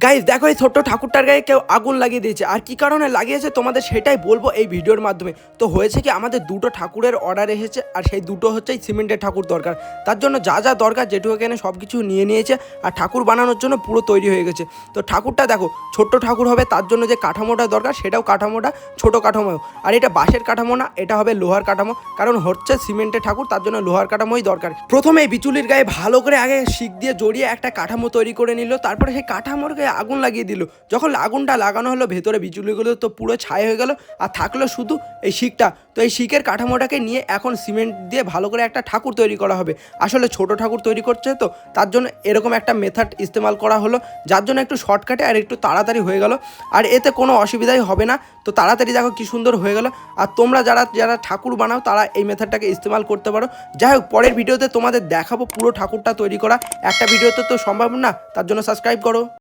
Guys দেখো এই ছোট্ট ঠাকুরটার গায়ে কেউ আগুন লাগিয়ে দিয়েছে। আর কি কারণে লাগিয়েছে তোমাদের সেটাই বলবো এই ভিডিওর মাধ্যমে। তো হয়েছে কি, আমাদের দুটো ঠাকুরের অর্ডার এসেছে, আর সেই দুটো হচ্ছে সিমেন্টের ঠাকুর দরকার। তার জন্য যা যা দরকার যেটুকু এখানে সব কিছু নিয়ে নিয়েছে, আর ঠাকুর বানানোর জন্য পুরো তৈরি হয়ে গেছে। তো ঠাকুরটা দেখো ছোট্ট ঠাকুর হবে, তার জন্য যে কাঠামোটা দরকার সেটাও কাঠামোটা ছোট কাঠামো। আর এটা বাঁশের কাঠামো না, এটা হবে লোহার কাঠামো, কারণ হচ্ছে সিমেন্টের ঠাকুর, তার জন্য লোহার কাঠামোই দরকার। প্রথমে এই বিচুলির গায়ে ভালো করে আগে শিক দিয়ে জড়িয়ে একটা কাঠামো তৈরি করে নিল, তারপরে সেই কাঠামোর গায়ে আগুন লাগিয়ে দিল। যখন আগুনটা লাগানো হলো, ভেতরে বিচুলিগুলো তো পুরো ছাই হয়ে গেল, আর থাকলো শুধু এই শিকটা। তো এই শিকের কাঠামোটাকে নিয়ে এখন সিমেন্ট দিয়ে ভালো করে একটা ঠাকুর তৈরি করা হবে। আসলে ছোট ঠাকুর তৈরি করছে তো, তার জন্য এরকম একটা মেথড ইস্তেমাল করা হলো, যার জন্য একটু শর্টকাটে আর একটু তাড়াতাড়ি হয়ে গেল। আর এতে কোনো অসুবিধাই হবে না। তো তাড়াতাড়ি দেখো কি সুন্দর হয়ে গেল। আর তোমরা যারা যারা ঠাকুর বানাও তারা এই মেথডটাকে ইস্তেমাল করতে পারো। যাই হোক, পরের ভিডিওতে তোমাদের দেখাবো পুরো ঠাকুরটা তৈরি করা। একটা ভিডিওতে তো সম্ভব না, তার জন্য সাবস্ক্রাইব করো।